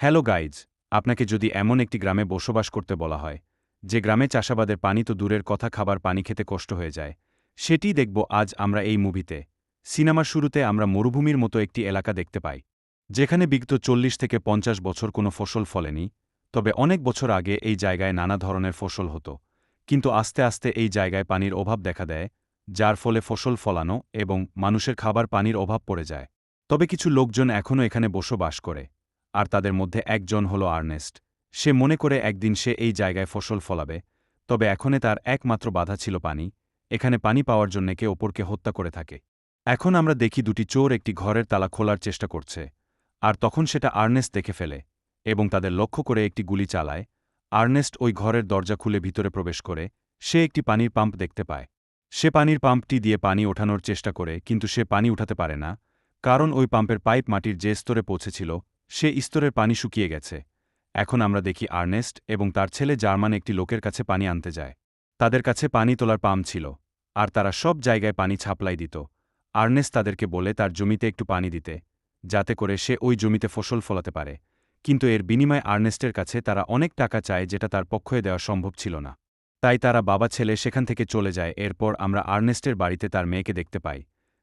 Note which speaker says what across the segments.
Speaker 1: Hello guys, আপনাকে যদি এমন একটি গ্রামে বসবাস করতে বলা হয় যে গ্রামে চাষাবাদের পানি তো দূরের কথা, খাবার পানি খেতে কষ্ট হয়ে যায়, সেটিই দেখব আজ আমরা এই মুভিতে। সিনেমার শুরুতে আমরা মরুভূমির মতো একটি এলাকা দেখতে পাই, যেখানে বিগত 40 থেকে 50 বছর কোনো ফসল ফলেনি। তবে অনেক বছর আগে এই জায়গায় নানা ধরনের ফসল হতো, কিন্তু আস্তে আস্তে এই জায়গায় পানির অভাব দেখা দেয়, যার ফলে ফসল ফলানো এবং মানুষের খাবার পানির অভাব পড়ে যায়। তবে কিছু লোকজন এখনও এখানে বসবাস করে, আর তাদের মধ্যে একজন হল আর্নেস্ট। সে মনে করে একদিন সে এই জায়গায় ফসল ফলাবে, তবে এখনে তার একমাত্র বাধা ছিল পানি। এখানে পানি পাওয়ার জন্য কে অপরকে হত্যা করে থাকে। এখন আমরা দেখি দুটি চোর একটি ঘরের তালা খোলার চেষ্টা করছে, আর তখন সেটা আর্নেস্ট দেখে ফেলে এবং তাদের লক্ষ্য করে একটি গুলি চালায়। আর্নেস্ট ওই ঘরের দরজা খুলে ভিতরে প্রবেশ করে সে একটি পানির পাম্প দেখতে পায়। সে পানির পাম্পটি দিয়ে পানি ওঠানোর চেষ্টা করে, কিন্তু সে পানি উঠাতে পারে না, কারণ ওই পাম্পের পাইপ মাটির যে স্তরে পৌঁছেছিল সে স্তরের পানি শুকিয়ে গেছে। এখন আমরা দেখি আর্নেস্ট এবং তার ছেলে জার্মান একটি লোকের কাছে পানি আনতে যায়। তাদের কাছে পানি তোলার পাম্প ছিল, আর তারা সব জায়গায় পানি ছাপলাই দিত। আর্নেস্ট তাদেরকে বলে তার জমিতে একটু পানি দিতে, যাতে করে সে ওই জমিতে ফসল ফলাতে পারে, কিন্তু এর বিনিময়ে আর্নেস্টের কাছে তারা অনেক টাকা চায়, যেটা তার পক্ষে দেওয়া সম্ভব ছিল না। তাই তারা বাবা ছেলে সেখান থেকে চলে যায়। এরপর আমরা আর্নেস্টের বাড়িতে তার মেয়েকে দেখতে পাই,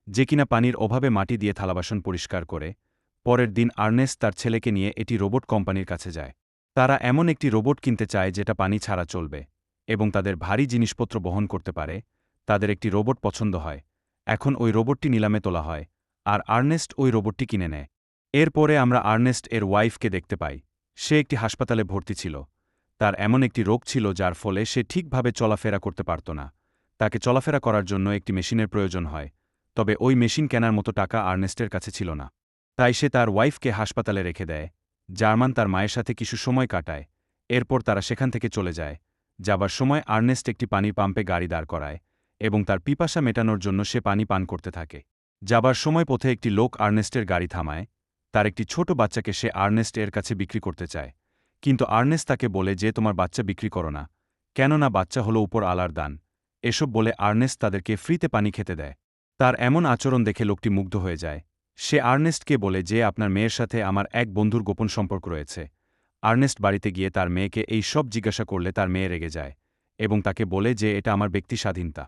Speaker 1: যে কিনা পানির অভাবে মাটি দিয়ে থালাবাসন পরিষ্কার করে। পরের দিন আর্নেস্ট তার ছেলেকে নিয়ে এটি রোবট কোম্পানির কাছে যায়। তারা এমন একটি রোবট কিনতে চায় যেটা পানি ছাড়া চলবে এবং তাদের ভারী জিনিসপত্র বহন করতে পারে। তাদের একটি রোবট পছন্দ হয়। এখন ওই রোবটটি নিলামে তোলা হয়, আর আর্নেস্ট ওই রোবটটি কিনে নেয়। এরপরে আমরা আর্নেস্ট এর ওয়াইফকে দেখতে পাই। সে একটি হাসপাতালে ভর্তি ছিল। তার এমন একটি রোগ ছিল যার ফলে সে ঠিকভাবে চলাফেরা করতে পারত না। তাকে চলাফেরা করার জন্য একটি মেশিনের প্রয়োজন হয়, তবে ওই মেশিন কেনার মতো টাকা আর্নেস্টের কাছে ছিল না। তাই সে তার ওয়াইফকে হাসপাতালে রেখে দেয়। জার্মান তার মায়ের সাথে কিছু সময় কাটায়। এরপর তারা সেখান থেকে চলে যায়। যাবার সময় আর্নেস্ট একটি পানির পাম্পে গাড়ি দাঁড় করায় এবং তার পিপাসা মেটানোর জন্য সে পানি পান করতে থাকে। যাবার সময় পথে একটি লোক আর্নেস্টের গাড়ি থামায়। তার একটি ছোট বাচ্চাকে সে আর্নেস্ট এর কাছে বিক্রি করতে চায়, কিন্তু আর্নেস্ট তাকে বলে যে তোমার বাচ্চা বিক্রি করো না, কেননা বাচ্চা হলো উপর আলার দান। এসব বলে আর্নেস্ট তাদেরকে ফ্রিতে পানি খেতে দেয়। তার এমন আচরণ দেখে লোকটি মুগ্ধ হয়ে যায়। সে আর্নেস্টকে বলে যে আপনার মেয়ের সাথে আমার এক বন্ধুর গোপন সম্পর্ক রয়েছে। আর্নেস্ট বাড়িতে গিয়ে তার মেয়েকে এই সব জিজ্ঞাসা করলে তার মেয়ে রেগে যায় এবং তাকে বলে যে এটা আমার ব্যক্তি স্বাধীনতা।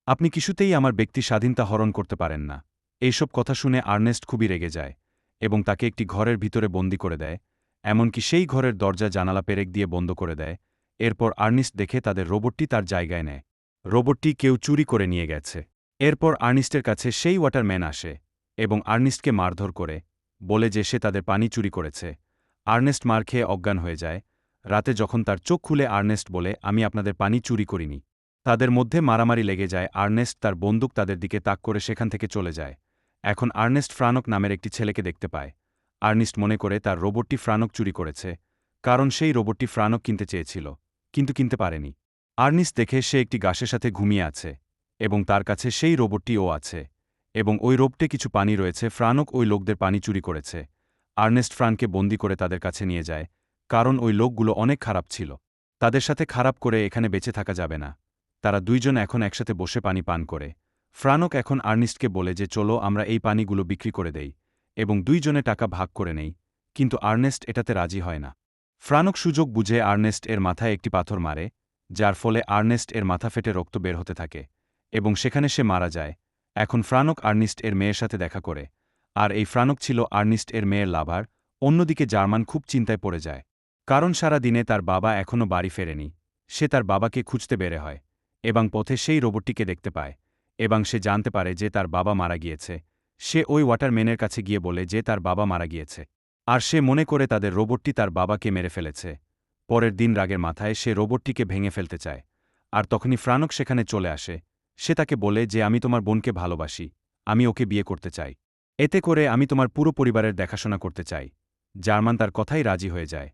Speaker 1: আপনি কিছুতেই আমার ব্যক্তি স্বাধীনতা হরণ করতে পারেন না। এইসব কথা শুনে আর্নেস্ট খুবই রেগে যায় এবং তাকে একটি ঘরের ভিতরে বন্দি করে দেয়, এমনকি সেই ঘরের দরজা জানালা পেরেক দিয়ে বন্ধ করে দেয়। এরপর আর্নেস্ট দেখে তাদের রোবটটি তার জায়গায় নেয়। রোবটটি কেউ চুরি করে নিয়ে গেছে। এরপর আর্নেস্টের কাছে সেই ওয়াটারম্যান আসে এবং আর্নেস্টকে মারধর করে, বলে যে সে তাদের পানি চুরি করেছে। আর্নেস্ট মার খেয়ে অজ্ঞান হয়ে যায়। রাতে যখন তার চোখ খুলে আর্নেস্ট বলে আমি আপনাদের পানি চুরি করিনি। তাদের মধ্যে মারামারি লেগে যায়। আর্নেস্ট তার বন্দুক তাদের দিকে তাক করে সেখান থেকে চলে যায়। এখন আর্নেস্ট ফ্রানক নামের একটি ছেলেকে দেখতে পায়। আর্নেস্ট মনে করে তার রোবটটি ফ্রানক চুরি করেছে, কারণ সেই রোবটটি ফ্রানক কিনতে চেয়েছিল, কিন্তু কিনতে পারেনি। আর্নেস্ট দেখে সে একটি গাছের সাথে ঘুমিয়ে আছে এবং তার কাছে সেই রোবটটিও আছে এবং ওই রোবটে কিছু পানি রয়েছে। ফ্রানক ওই লোকদের পানি চুরি করেছে। আর্নেস্ট ফ্রানকে বন্দি করে তাদের কাছে নিয়ে যায়, কারণ ওই লোকগুলো অনেক খারাপ ছিল। তাদের সাথে খারাপ করে এখানে বেঁচে থাকা যাবে না। তারা দুইজন এখন একসাথে বসে পানি পান করে। ফ্রানক এখন আর্নেস্টকে বলে যে চলো আমরা এই পানিগুলো বিক্রি করে দেই এবং দুইজনে টাকা ভাগ করে নেই, কিন্তু আর্নেস্ট এটাতে রাজি হয় না। ফ্রানক সুযোগ বুঝে আর্নেস্ট এর মাথায় একটি পাথর মারে, যার ফলে আর্নেস্ট এর মাথা ফেটে রক্ত বের হতে থাকে এবং সেখানে সে মারা যায়। এখন ফ্রানক আর্নেস্ট এর মেয়ের সাথে দেখা করে, আর এই ফ্রানক ছিল আর্নেস্ট এর মেয়ের লাভার। অন্যদিকে জার্মান খুব চিন্তায় পড়ে যায়, কারণ সারা দিনে তার বাবা এখনও বাড়ি ফেরেনি। সে তার বাবাকে খুঁজতে বের হয় এবং পথে সেই রোবটটিকে দেখতে পায় এবং সে জানতে পারে যে তার বাবা মারা গিয়েছে। সে ওই ওয়াটারম্যানের কাছে গিয়ে বলে যে তার বাবা মারা গিয়েছে, আর সে মনে করে তাদের রোবটটি তার বাবাকে মেরে ফেলেছে। পরের দিন রাগের মাথায় সে রোবটটিকে ভেঙে ফেলতে চায়, আর তখনই ফ্রানক সেখানে চলে আসে। সে তাকে বলে যে আমি তোমার বোনকে ভালোবাসি, আমি ওকে বিয়ে করতে চাই, এতে করে আমি তোমার পুরো পরিবারের দেখাশোনা করতে চাই। জার্মান তার কথাই রাজি হয়ে যায়।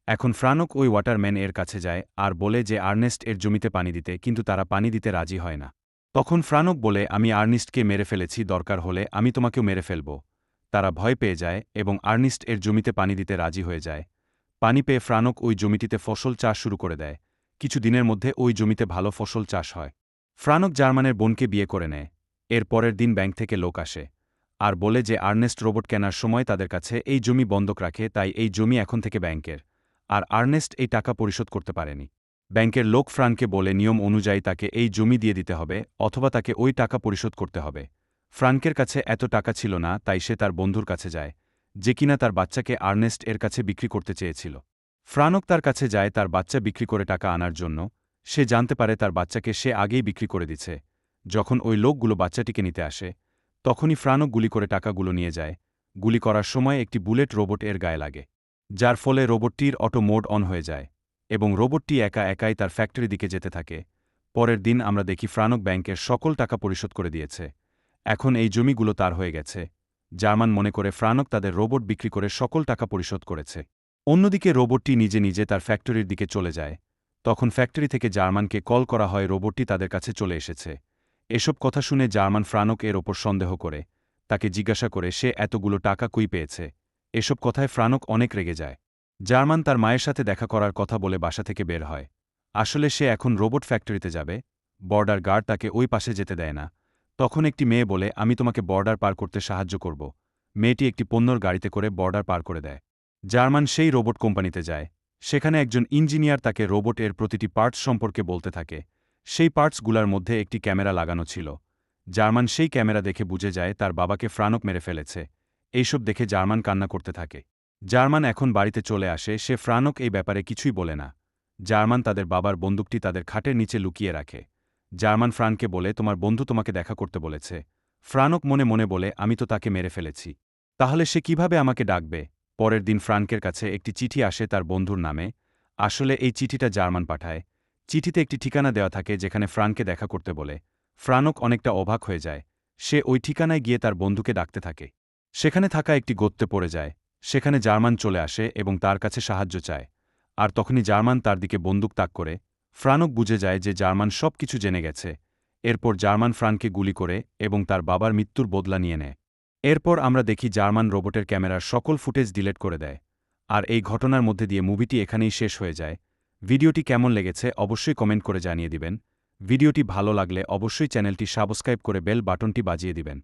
Speaker 1: এখন ফ্রানক ওই ওয়াটারম্যান এর কাছে যায় আর বলে যে আর্নেস্ট এর জমিতে পানি দিতে, কিন্তু তারা পানি দিতে রাজি হয় না। তখন ফ্রানক বলে আমি আর্নেস্টকে মেরে ফেলেছি, দরকার হলে আমি তোমাকেও মেরে ফেলব। তারা ভয় পেয়ে যায় এবং আর্নেস্ট এর জমিতে পানি দিতে রাজি হয়ে যায়। পানি পেয়ে ফ্রানক ওই জমিটিতে ফসল চাষ শুরু করে দেয়। কিছু দিনের মধ্যে ওই জমিতে ভালো ফসল চাষ হয়। ফ্রানক জার্মানের বোনকে বিয়ে করে নেয়। এর পরের দিন ব্যাংক থেকে লোক আসে। আর বলে যে আর্নেস্ট রোবট কেনার সময় তাদের কাছে এই জমি বন্ধক রাখে, তাই এই জমি এখন থেকে ব্যাংকের। আর আর্নেস্ট এই টাকা পরিশোধ করতে পারেনি। ব্যাংকের লোক ফ্রানকে বলে নিয়ম অনুযায়ী তাকে এই জমি দিয়ে দিতে হবে অথবা তাকে ওই টাকা পরিশোধ করতে হবে। ফ্রানকের কাছে এত টাকা ছিল না, তাই সে তার বন্ধুর কাছে যায়, যে কিনা তার বাচ্চাকে আর্নেস্ট এর কাছে বিক্রি করতে চেয়েছিল। ফ্রানক তার কাছে যায় তার বাচ্চা বিক্রি করে টাকা আনার জন্য। সে জানতে পারে তার বাচ্চাকে সে আগেই বিক্রি করে দিচ্ছে। যখন ওই লোকগুলো বাচ্চাটিকে নিতে আসে, তখনই ফ্রানক গুলি করে টাকাগুলো নিয়ে যায়। গুলি করার সময় একটি বুলেট রোবট এর গায়ে লাগে, যার ফলে রোবটটির অটো মোড অন হয়ে যায় এবং রোবটটি একা একাই তার ফ্যাক্টরির দিকে যেতে থাকে। পরের দিন আমরা দেখি ফ্রানক ব্যাংকের সকল টাকা পরিশোধ করে দিয়েছে। এখন এই জমিগুলো তার হয়ে গেছে। জার্মান মনে করে ফ্রানক তাদের রোবট বিক্রি করে সকল টাকা পরিশোধ করেছে। অন্যদিকে রোবটটি নিজে নিজে তার ফ্যাক্টরির দিকে চলে যায়। তখন ফ্যাক্টরি থেকে জার্মানকে কল করা হয়, রোবটটি তাদের কাছে চলে এসেছে। এসব কথা শুনে জার্মান ফ্রানক এর ওপর সন্দেহ করে, তাকে জিজ্ঞাসা করে সে এতগুলো টাকা কই পেয়েছে। এসব কথায় ফ্রানক অনেক রেগে যায়। জার্মান তার মায়ের সাথে দেখা করার কথা বলে বাসা থেকে বের হয়। আসলে সে এখন রোবট ফ্যাক্টরিতে যাবে। বর্ডার গার্ড তাকে ওই পাশে যেতে দেয় না। তখন একটি মেয়ে বলে, আমি তোমাকে বর্ডার পার করতে সাহায্য করব। মেয়েটি একটি পণ্যর গাড়িতে করে বর্ডার পার করে দেয়। জার্মান সেই রোবট কোম্পানিতে যায়। সেখানে একজন ইঞ্জিনিয়ার তাকে রোবট এর প্রতিটি পার্টস সম্পর্কে বলতে থাকে। সেই পার্টসগুলার মধ্যে একটি ক্যামেরা লাগানো ছিল। জার্মান সেই ক্যামেরা দেখে বুঝে যায় তার বাবাকে ফ্রানক মেরে ফেলেছে। এইসব দেখে জার্মান কান্না করতে থাকে। জার্মান এখন বাড়িতে চলে আসে, সে ফ্রানক এই ব্যাপারে কিছুই বলে না। জার্মান তাদের বাবার বন্দুকটি তাদের খাটের নিচে লুকিয়ে রাখে। জার্মান ফ্রানকে বলে, তোমার বন্ধু তোমাকে দেখা করতে বলেছে। ফ্রানক মনে মনে বলে, আমি তো তাকে মেরে ফেলেছি, তাহলে সে কিভাবে আমাকে ডাকবে। পরের দিন ফ্রানকের কাছে একটি চিঠি আসে তার বন্ধুর নামে। আসলে এই চিঠিটা জার্মান পাঠায়। চিঠিতে একটি ঠিকানা দেওয়া থাকে যেখানে ফ্রানকে দেখা করতে বলে। ফ্রানক অনেকটা অবাক হয়ে যায়। সে ওই ঠিকানায় গিয়ে তার বন্ধুকে ডাকতে থাকে। সেখানে থাকা একটি গর্তে পড়ে যায়। সেখানে জার্মান চলে আসে এবং তার কাছে সাহায্য চায়। আর তখনই জার্মান তার দিকে বন্দুক তাক করে। ফ্রানক বুঝে যায় যে জার্মান সব কিছু জেনে গেছে। এরপর জার্মান ফ্রানকে গুলি করে এবং তার বাবার মৃত্যুর বদলা নিয়ে নেয়। এরপর আমরা দেখি জার্মান রোবটের ক্যামেরার সকল ফুটেজ ডিলিট করে দেয়। আর এই ঘটনার মধ্যে দিয়ে মুভিটি এখানেই শেষ হয়ে যায়। ভিডিওটি কেমন লেগেছে অবশ্যই কমেন্ট করে জানিয়ে দিবেন। ভিডিওটি ভালো লাগলে অবশ্যই চ্যানেলটি সাবস্ক্রাইব করে বেল বাটনটি বাজিয়ে দিবেন।